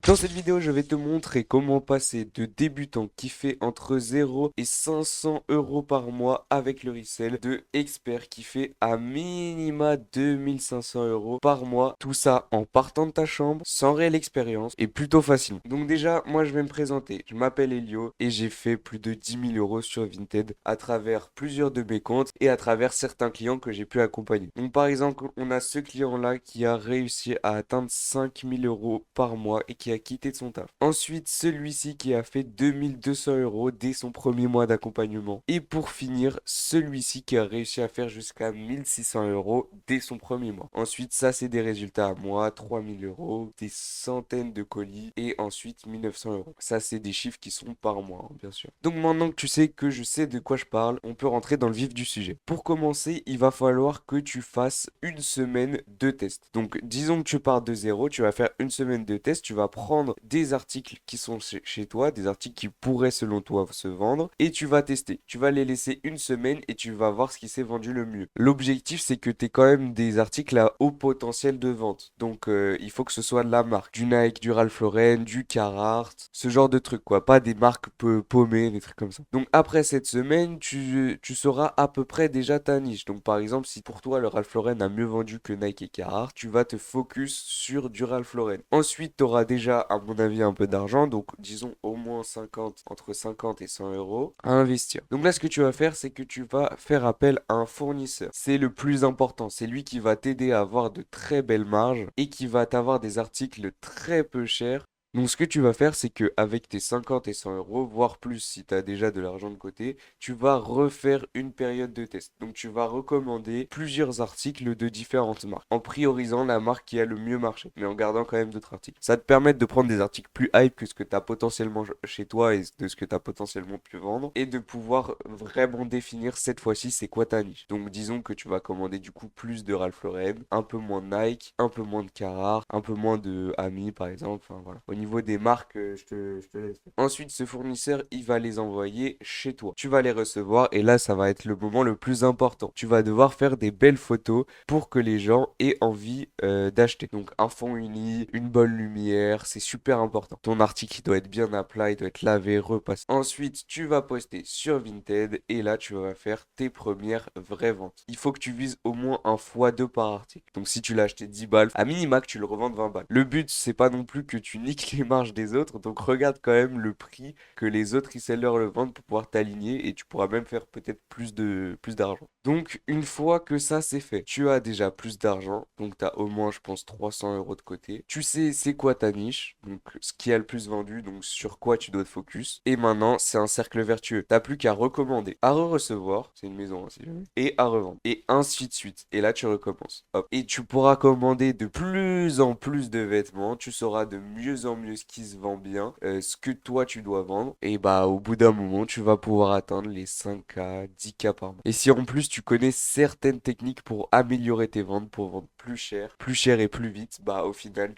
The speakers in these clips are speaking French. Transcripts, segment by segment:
Dans cette vidéo, je vais te montrer comment passer de débutant qui fait entre 0 et 500 euros par mois avec le resell de expert qui fait à minima 2500 euros par mois. Tout ça en partant de ta chambre, sans réelle expérience et plutôt facile. Donc déjà, moi je vais me présenter. Je m'appelle Elio et j'ai fait plus de 10 000 euros sur Vinted à travers plusieurs de mes comptes et à travers certains clients que j'ai pu accompagner. Donc par exemple, on a ce client-là qui a réussi à atteindre 5 000 euros par mois et qui a quitté de son taf. Ensuite, celui-ci qui a fait 2200 euros dès son premier mois d'accompagnement. Et pour finir, celui-ci qui a réussi à faire jusqu'à 1600 euros dès son premier mois. Ensuite, ça c'est des résultats à moi, 3000 euros, des centaines de colis et ensuite 1900 euros. Ça c'est des chiffres qui sont par mois, hein, bien sûr. Donc maintenant que tu sais que je sais de quoi je parle, on peut rentrer dans le vif du sujet. Pour commencer, il va falloir que tu fasses une semaine de test. Donc disons que tu pars de zéro, tu vas faire une semaine de test, tu vas prendre des articles qui sont chez toi, des articles qui pourraient selon toi se vendre, et tu vas tester. Tu vas les laisser une semaine et tu vas voir ce qui s'est vendu le mieux. L'objectif, c'est que tu aies quand même des articles à haut potentiel de vente. Donc il faut que ce soit de la marque. Du Nike, du Ralph Lauren, du Carhartt, ce genre de trucs quoi. Pas des marques paumées, des trucs comme ça. Donc après cette semaine, tu sauras à peu près déjà ta niche. Donc par exemple, si pour toi le Ralph Lauren a mieux vendu que Nike et Carhartt, tu vas te focus sur du Ralph Lauren. Ensuite, tu auras déjà, à mon avis, un peu d'argent. Donc disons au moins 50, entre 50 et 100 euros à investir. Donc là, ce que tu vas faire, c'est que tu vas faire appel à un fournisseur. C'est le plus important. C'est lui qui va t'aider à avoir de très belles marges et qui va t'avoir des articles très peu chers. Donc ce que tu vas faire, c'est que avec tes 50 et 100 euros, voire plus si tu as déjà de l'argent de côté, tu vas refaire une période de test. Donc tu vas recommander plusieurs articles de différentes marques, en priorisant la marque qui a le mieux marché, mais en gardant quand même d'autres articles. Ça te permet de prendre des articles plus hype que ce que tu as potentiellement chez toi et de ce que tu as potentiellement pu vendre, et de pouvoir vraiment définir cette fois-ci c'est quoi ta niche. Donc disons que tu vas commander du coup plus de Ralph Lauren, un peu moins de Nike, un peu moins de Carhartt, un peu moins de Ami par exemple, enfin voilà. Au niveau des marques, je te laisse. Ensuite, ce fournisseur, il va les envoyer chez toi. Tu vas les recevoir et là, ça va être le moment le plus important. Tu vas devoir faire des belles photos pour que les gens aient envie d'acheter. Donc, un fond uni, une bonne lumière, c'est super important. Ton article, il doit être bien à plat, il doit être lavé, repassé. Ensuite, tu vas poster sur Vinted et là, tu vas faire tes premières vraies ventes. Il faut que tu vises au moins un x2 par article. Donc, si tu l'as acheté 10 balles, à minima que tu le revendes 20 balles. Le but, c'est pas non plus que tu niques les marges des autres. Donc regarde quand même le prix que les autres resellers le vendent pour pouvoir t'aligner et tu pourras même faire peut-être plus d'argent. Donc une fois que ça c'est fait, tu as déjà plus d'argent. Donc tu as au moins je pense 300 euros de côté. Tu sais c'est quoi ta niche, donc ce qui a le plus vendu, donc sur quoi tu dois te focus. Et maintenant c'est un cercle vertueux. T'as plus qu'à recommander, à re-recevoir, c'est une maison hein, si jamais, et à revendre. Et ainsi de suite. Et là tu recommences. Hop. Et tu pourras commander de plus en plus de vêtements. Tu sauras de mieux en mieux ce qui se vend bien, ce que toi tu dois vendre. Et bah au bout d'un moment, tu vas pouvoir atteindre les 5K, 10K par mois. Et si en plus tu connais certaines techniques pour améliorer tes ventes, pour vendre plus cher et plus vite, bah au final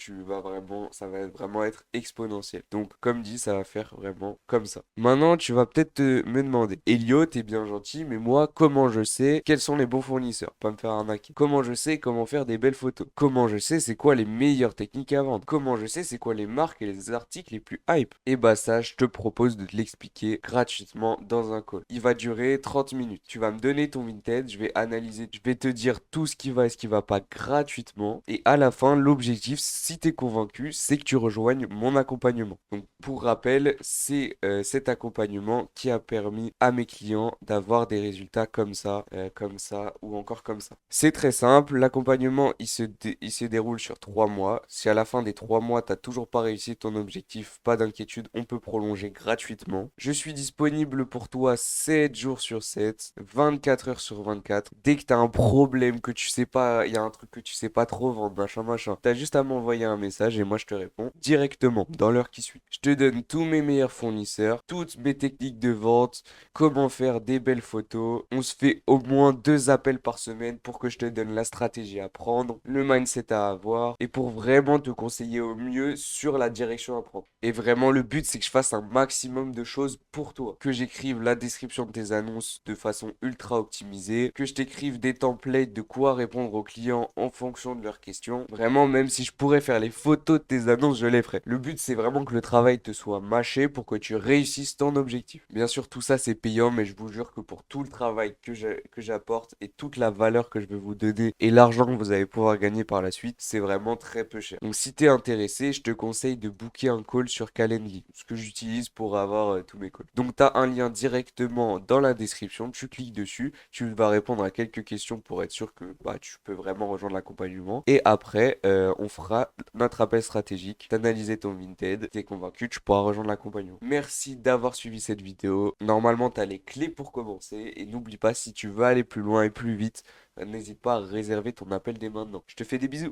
ça va vraiment être exponentiel. Donc comme dit, ça va faire vraiment comme ça. Maintenant, tu vas peut-être me demander, Elio, t'es bien gentil, mais moi, comment je sais quels sont les bons fournisseurs? Pas me faire arnaquer. Comment je sais comment faire des belles photos? Comment je sais c'est quoi les meilleures techniques à vendre? Comment je sais c'est quoi les marques et les articles les plus hype? Et bah ça, je te propose de te l'expliquer gratuitement dans un call. Il va durer 30 minutes. Tu vas me donner ton Vinted, je vais analyser, je vais te dire tout ce qui va et ce qui va pas gratuitement. Et à la fin, l'objectif, si tu es convaincu, c'est que tu rejoignes mon accompagnement. Donc pour rappel, c'est cet accompagnement qui a permis à mes clients d'avoir des résultats comme ça ou encore comme ça. C'est très simple, l'accompagnement il se déroule sur 3 mois. Si à la fin des 3 mois, tu n'as toujours pas réussi ton objectif, pas d'inquiétude, on peut prolonger gratuitement. Je suis disponible pour toi 7 jours sur 7, 24 heures sur 24. Dès que tu as un problème, que tu sais pas, il y a un truc que tu sais pas trop vendre, machin, tu as juste à m'envoyer un message et moi je te réponds directement dans l'heure qui suit. Je te donne tous mes meilleurs fournisseurs, toutes mes techniques de vente, comment faire des belles photos. On se fait au moins 2 appels par semaine pour que je te donne la stratégie à prendre, le mindset à avoir et pour vraiment te conseiller au mieux sur la direction à prendre. Et vraiment, le but, c'est que je fasse un maximum de choses pour toi. Que j'écrive la description de tes annonces de façon ultra optimisée personnalisé, que je t'écrive des templates de quoi répondre aux clients en fonction de leurs questions. Vraiment, même si je pourrais faire les photos de tes annonces, je les ferais. Le but, c'est vraiment que le travail te soit mâché pour que tu réussisses ton objectif. Bien sûr, tout ça, c'est payant, mais je vous jure que pour tout le travail que j'apporte et toute la valeur que je vais vous donner et l'argent que vous allez pouvoir gagner par la suite, c'est vraiment très peu cher. Donc, si tu es intéressé, je te conseille de booker un call sur Calendly, ce que j'utilise pour avoir tous mes calls. Donc, tu as un lien directement dans la description, tu cliques dessus, tu vas répondre à quelques questions pour être sûr que bah, tu peux vraiment rejoindre l'accompagnement. Et après, on fera notre appel stratégique, t'analyser ton Vinted, t'es convaincu, tu pourras rejoindre l'accompagnement. Merci d'avoir suivi cette vidéo. Normalement, tu as les clés pour commencer. Et n'oublie pas, si tu veux aller plus loin et plus vite, n'hésite pas à réserver ton appel dès maintenant. Je te fais des bisous.